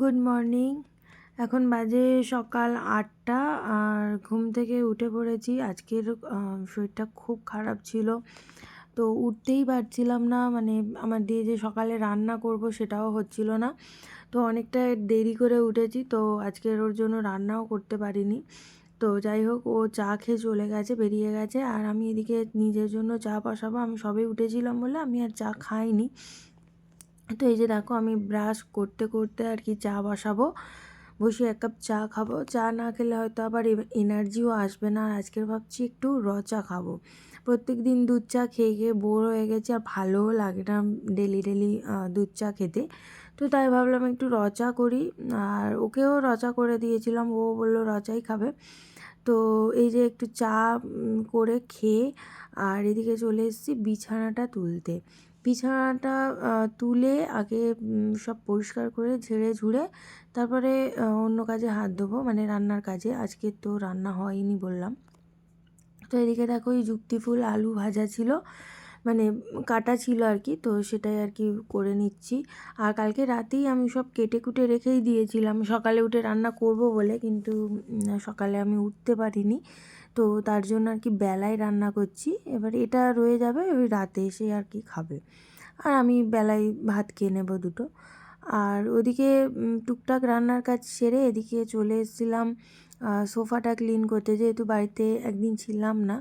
Good morning. এখন বাজে সকাল ৮টা আর ঘুম থেকে উঠে পড়েছি। আজকের শরীরটা খুব খারাপ ছিল, তো উঠতেই পারছিলাম না। মানে আমার দিয়ে যে সকালে রান্না করব সেটাও হচ্ছিল না, তো অনেকটা দেরি করে উঠেছি, তো আজকের ওর জন্য রান্নাও করতে পারিনি। তো যাই হোক, ও চা খেয়ে চলে গেছে, বেরিয়ে গেছে, আর আমি এদিকে নিজের জন্য চা বসাবো। আমি সবে উঠেছিলাম বলে আমি আর চা খাইনি। তো এই যে দেখো, আমি ব্রাশ করতে করতে আর কি চা বসাবো, বসে এক কাপ চা খাবো। চা না খেলে হয়তো আবার এনার্জিও আসবে না। আর আজকের ভাবছি একটু র চা খাবো। প্রত্যেক দিন দুধ চা খেয়ে খেয়ে বোর হয়ে গেছে, আর ভালোও লাগে না ডেলি ডেলি দুধ চা খেতে। তো তাই ভাবলাম একটু র চা করি, আর ওকেও র চা করে দিয়েছিলাম, ও বললো র চাই খাবে। তো এই যে একটু চা করে খেয়ে আর এদিকে চলে এসেছি বিছানাটা তুলতে। বিছানাটা তুলে আগে সব পরিষ্কার করে ঝেড়ে ঝুড়ে তারপরে অন্য কাজে হাত দেবো, মানে রান্নার কাজে। আজকে তো রান্না হয়নি বললাম। তো এদিকে দেখো, এই যুক্তি ফুল আলু ভাজা ছিল, মানে কাটা ছিল আর কি, তো সেটাই আর কি করে নিচ্ছি। আর কালকে রাতেই আমি সব কেটে কুটে রেখেই দিয়েছিলাম সকালে উঠে রান্না করব বলে, কিন্তু সকালে আমি উঠতে পারিনি, তো তার জন্য আর কি বেলায় রান্না করছি। এবার এটা রয়ে যাবে, ওই রাতে এসে আর কি খাবে, আর আমি বেলায় ভাত খেয়ে নেবো দুটো। আর ওদিকে টুকটাক রান্নার কাজ সেরে এদিকে চলে এসেছিলাম সোফাটা ক্লিন করতে, যেহেতু বাড়িতে একদিন ছিলাম না,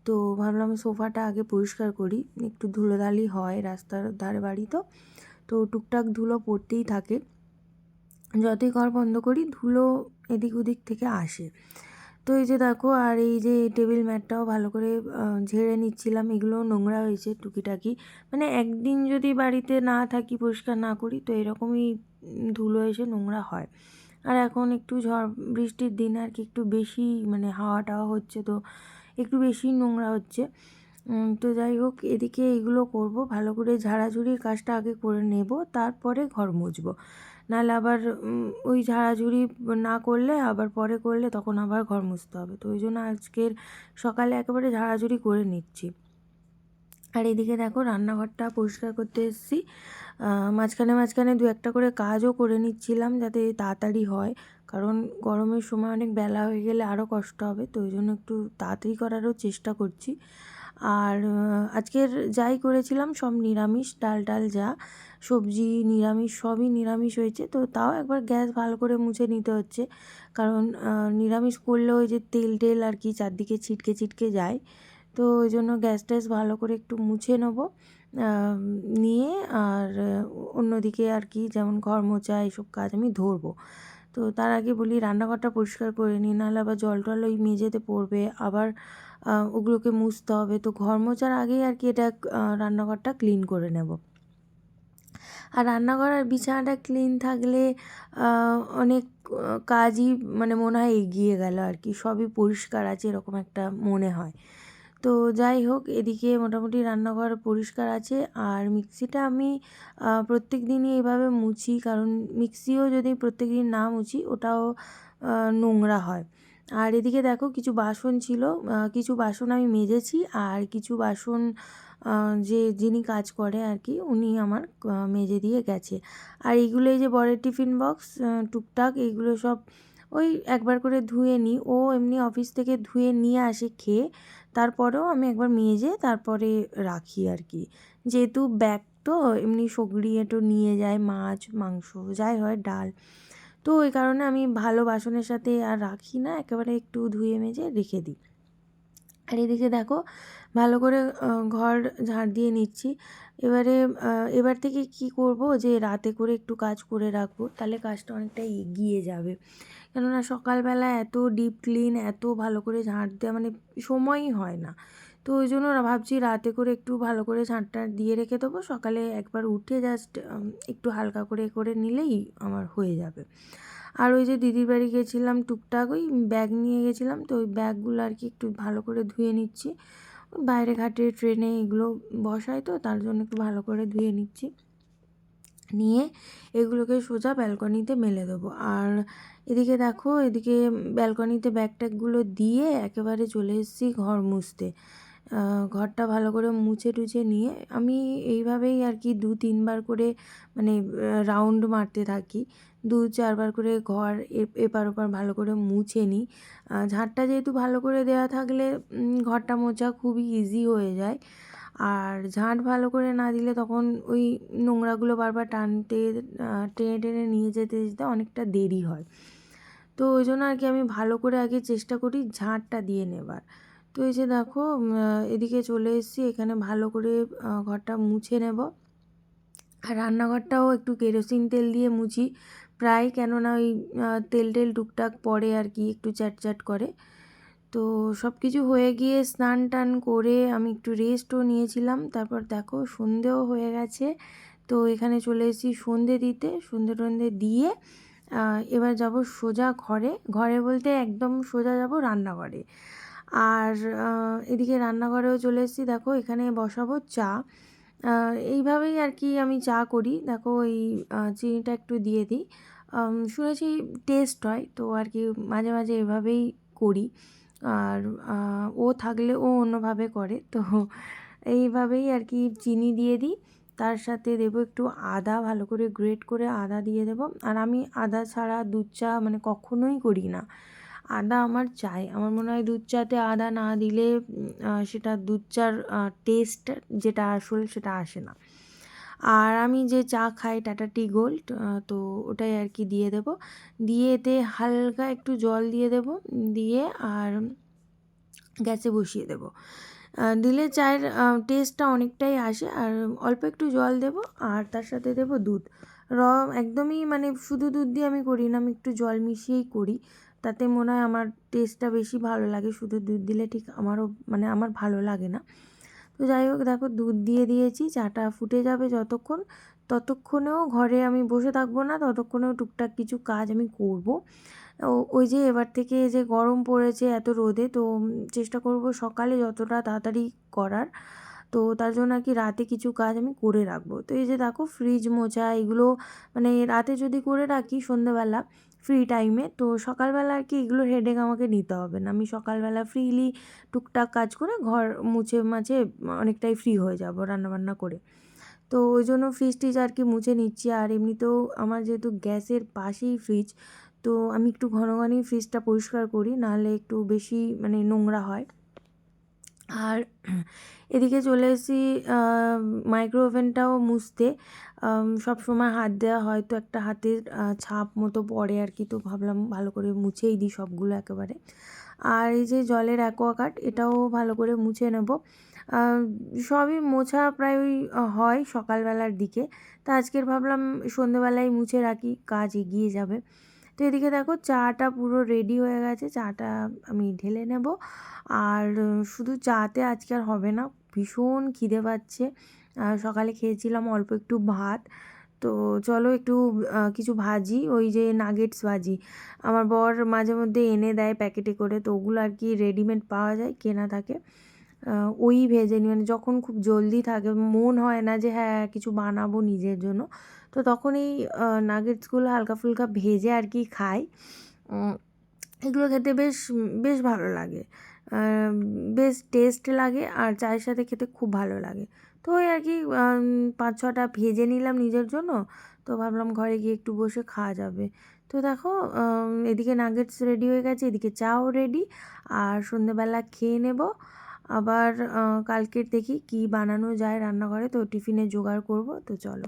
তো ভাবলাম সোফাটা আগে পরিষ্কার করি। একটু ধুলোধালি হয়, রাস্তার ধারে বাড়ি তো, তো টুকটাক ধুলো পড়তেই থাকে। যতই ঘর বন্ধ করি ধুলো এদিক ওদিক থেকে আসে। তো এই যে দেখো, আর এই যে টেবিল ম্যাটটাও ভালো করে ঝেড়ে নিচ্ছিলাম। এগুলো নোংরা হয়েছে টুকিটাকি, মানে একদিন যদি বাড়িতে না থাকি পরিষ্কার না করি তো এরকমই ধুলো এসে নোংরা হয়। আর এখন একটু ঝড় বৃষ্টির দিন আর কি, একটু বেশি মানে হাওয়া টাওয়া হচ্ছে, তো একটু বেশি নোংরা হচ্ছে। তো যাই হোক, এদিকে এইগুলো করব, ভালো করে ঝাড়াঝুড়ির কাজটা আগে করে নেব, তারপরে ঘর মুছবো। নাহলে আবার ওই ঝাড়াঝুড়ি না করলে আবার পরে করলে তখন আবার ঘর মুছতে হবে, তো ওই জন্য আজকের সকালে একেবারে ঝাড়াঝুড়ি করে নিচ্ছি। আর এদিকে দেখো, রান্নাঘরটা পরিষ্কার করতে এসেছি। মাঝখানে মাঝখানে দু একটা করে কাজও করে নিচ্ছিলাম যাতে তাড়াতাড়ি হয়, কারণ গরমের সময় অনেক বেলা হয়ে গেলে আরও কষ্ট হবে, তো ওই জন্য একটু তাড়াতাড়ি করারও চেষ্টা করছি। আর আজকের যাই করেছিলাম সব নিরামিষ, ডাল ডাল যা সবজি নিরামিষ, সবই নিরামিষ হয়েছে, তো তাও একবার গ্যাস ভালো করে মুছে নিতে হচ্ছে, কারণ নিরামিষ করলে ওই যে তেল টেল আর কি চারদিকে ছিটকে ছিটকে যায়, তো ওই জন্য গ্যাস ট্যাস ভালো করে একটু মুছে নেবো নিয়ে। আর অন্যদিকে আর কি যেমন ঘর মোছা এইসব কাজ আমি ধরবো। তো তার আগে বলি রান্নাঘরটা পরিষ্কার করে নিই, নাহলে আবার জল টল ওই মেঝেতে পড়বে, আবার ওগুলোকে মুছতে হবে। তো ঘর মোছার আগেই আর কি এটা রান্নাঘরটা ক্লিন করে নেব। আর রান্নাঘর আর বিছানাটা ক্লিন থাকলে অনেক কাজই মানে মনে হয় এগিয়ে গেল আর কি, সবই পরিষ্কার আছে এরকম একটা মনে হয়। তো যাই হোক, এদিকে মোটামুটি রান্নাঘর পরিষ্কার আছে। আর মিক্সিটা আমি প্রত্যেক দিনই এইভাবে মুছি, কারণ মিক্সিও যদি প্রত্যেক দিন না মুছি ওটাও নোংরা হয়। আর এদিকে দেখো, কিছু বাসন ছিল, কিছু বাসন আমি মেজেছি, আর কিছু বাসন যিনি কাজ করে আর কি উনি আমার মেজে দিয়ে গেছে। আর এইগুলো এই যে বরের টিফিন বক্স টুকটাক এইগুলো সব ওই একবার করে ধুয়ে নিই, ও এমনি অফিস থেকে ধুয়ে নিয়ে আসে খেয়ে, তারপরেও আমি একবার মেজে তারপরে রাখি আর কি, যেহেতু ব্যাগ তো এমনি সগড়িয়ে তো নিয়ে যায় মাছ মাংস যাই হয় ডাল, তো ওই কারণে আমি ভালো বাসনের সাথে আর রাখি না, একেবারে একটু ধুয়ে মেজে রেখে দিই। আর এদিকে দেখো, ভালো করে ঘর ঝাড় দিয়ে নিচ্ছি। এবারে এবার থেকে কি করব, যে রাতে করে একটু কাজ করে রাখবো, তাহলে কাজটা অনেকটা এগিয়ে যাবে। কেননা সকালবেলা এত ডিপ ক্লিন এত ভালো করে ঝাঁট দেওয়া মানে সময়ই হয় না, তো ওই জন্য ভাবছি রাতে করে একটু ভালো করে ঝাঁটটা দিয়ে রেখে দেবো, সকালে একবার উঠে জাস্ট একটু হালকা করে করে নিলেই আমার হয়ে যাবে। আর ওই যে দিদির বাড়ি গেছিলাম টুকটাক ওই ব্যাগ নিয়ে গেছিলাম, তো ওই ব্যাগগুলো আর কি একটু ভালো করে ধুয়ে নিচ্ছি। বাইরে ঘাটে ট্রেনে এগুলো বসায়, তো তার জন্য একটু ভালো করে ধুয়ে নিচ্ছি, নিয়ে এগুলোকে সোজা ব্যালকনিতে মেলে দেবো। আর এদিকে দেখো, এদিকে ব্যালকনিতে ব্যাগ ট্যাগগুলো দিয়ে একেবারে চলে এসেছি ঘর মুছতে। ঘরটা ভালো করে মুছে টুছে নিয়ে আমি এইভাবেই আর কি 2-3 বার করে মানে রাউন্ড মারতে থাকি। 2-4 বার করে ঘর এপার ওপার ভালো করে মুছে নিই। ঝাঁটটা যেহেতু ভালো করে দেওয়া থাকলে ঘরটা মোছা খুবই ইজি হয়ে যায়। আর ঝাঁট ভালো করে না দিলে তখন ওই নোংরাগুলো বারবার টেনে টেনে নিয়ে যেতে যেতে অনেকটা দেরি হয়। তো ওই জন্য আর কি আমি ভালো করে আগে চেষ্টা করি ঝাঁটটা দিয়ে নেবার। তো এই যে দেখো এদিকে চলে এসেছি, এখানে ভালো করে ঘরটা মুছে নেব। আর রান্নাঘরটাও একটু কেরোসিন তেল দিয়ে মুছি প্রায়, কেননা ওই তেল টেল টুকটাক পড়ে আর কি, একটু চ্যাটচ্যাট করে। তো সব কিছু হয়ে গিয়ে স্নান টান করে আমি একটু রেস্টও নিয়েছিলাম। তারপর দেখো সন্ধেও হয়ে গেছে। তো এখানে চলে এসেছি সন্ধে দিতে। সন্ধে টন্ধে দিয়ে এবার যাব সোজা ঘরে। ঘরে বলতে একদম সোজা যাব রান্নাঘরে। আর এদিকে রান্নাঘরেও চলে এসেছি। দেখো এখানে বসাবো চা। এইভাবেই আর কি আমি চা করি। দেখো এই চিনিটা একটু দিয়ে দিই। শুনেছি টেস্ট হয়, তো আর কি মাঝে মাঝে এভাবেই করি। আর ও থাকলে ও অন্যভাবে করে, তো এইভাবেই আর কি চিনি দিয়ে দিই। তার সাথে দেবো একটু আদা, ভালো করে গ্রেট করে আদা দিয়ে দেবো। আর আমি আদা ছাড়া দুধ চা মানে কখনোই করি না। আদা আমার চাই। আমার মনে হয় দুধ চাতে আদা না দিলে সেটা দুধ চার টেস্ট যেটা আসল সেটা আসে না। আর আমি যে চা খাই টাটা টি গোল্ড, তো ওটাই আর কি দিয়ে দেবো। দিয়ে এতে হালকা একটু জল দিয়ে দেবো, দিয়ে আর গ্যাসে বসিয়ে দেবো। দিলে চায়ের টেস্টটা অনেকটাই আসে। আর অল্প একটু জল দেবো আর তার সাথে দেবো দুধ। একদমই মানে শুধু দুধ দিয়ে আমি করি না, আমি একটু জল মিশিয়েই করি। তাতে মনে হয় আমার টেস্টটা বেশি ভালো লাগে। শুধু দুধ দিলে ঠিক আমারও মানে আমার ভালো লাগে না। তো যাই হোক দেখো দুধ দিয়ে দিয়েছি, চাটা ফুটে যাবে যতক্ষণ, ততক্ষণেও ঘরে আমি বসে থাকবো না, ততক্ষণেও টুকটাক কিছু কাজ আমি করব। ওই যে এবার থেকে যে গরম পড়েছে এত রোদে, তো চেষ্টা করব সকালে যতটা তাড়াতাড়ি করার। তো তার জন্য আর কি রাতে কিছু কাজ আমি করে রাখবো। তো এই যে দেখো ফ্রিজ মোছা এগুলো মানে রাতে যদি করে রাখি সন্ধ্যেবেলা ফ্রি টাইমে, তো সকালবেলা আর কি এগুলোর হেডেক আমাকে নিতে হবে না। আমি সকালবেলা ফ্রিলি টুকটাক কাজ করে ঘর মুছে মাঝে অনেকটাই ফ্রি হয়ে যাব রান্নাবান্না করে। তো ওই জন্য ফ্রিজ টিজ আর কি মুছে নিচ্ছি। আর এমনিতেও আমার যেহেতু গ্যাসের পাশেই ফ্রিজ, তো আমি একটু ঘন ঘনই ফ্রিজটা পরিষ্কার করি, নাহলে একটু বেশি মানে নোংরা হয়। আর এদিকে চলে এসেছি মাইক্রো ওভেনটাও মুছতে। সব সময় হাত দেওয়া হয়তো একটা হাতের ছাপ মতো পড়ে আর কি, তো ভাবলাম ভালো করে মুছেই দিই সবগুলো একেবারে। আর এই যে জলের অ্যাকোয়াগার্ড, এটাও ভালো করে মুছে নেব। সবই মোছা প্রায় ওই হয় সকালবেলার দিকে, তা আজকের ভাবলাম সন্ধেবেলায় মুছে রাখি, কাজ এগিয়ে যাবে। তো এদিকে দেখো চাটা পুরো রেডি হয়ে গেছে, চাটা আমি ঢেলে নেব। আর শুধু চাতে আজকে আর হবে না, ভীষণ খিদে পাচ্ছে। সকালে খেয়েছিলাম অল্প একটু ভাত, তো চলো একটু কিছু ভাজি, ওই যে নাগেটস ভাজি আমার বর মাঝে মধ্যে এনে দেয় প্যাকেটে করে, তো ওগুলো আর কি রেডিমেড পাওয়া যায়, কেনা থাকে। ওই ভেজে নিই, মানে যখন খুব জলদি থাকে মন হয় না যে হ্যাঁ কিছু বানাবো নিজের জন্য, তো তখন এই নাগেটসগুলো হালকা ফুলকা ভেজে আর কি খাই। এগুলো খেতে বেশ বেশ ভালো লাগে, বেশ টেস্ট লাগে আর চায়ের সাথে খেতে খুব ভালো লাগে। তো ওই আর কি 5-6টা ভেজে নিলাম নিজের জন্য, তো ভাবলাম ঘরে গিয়ে একটু বসে খাওয়া যাবে। তো দেখো এদিকে নাগেটস রেডি হয়ে গেছে, এদিকে চাও রেডি। আর সন্ধ্যেবেলা খেয়ে নেব। আবার কালকের দেখি কি বানানো যায় রান্নাঘরে, তো টিফিনে জোগাড় করব। তো চলো।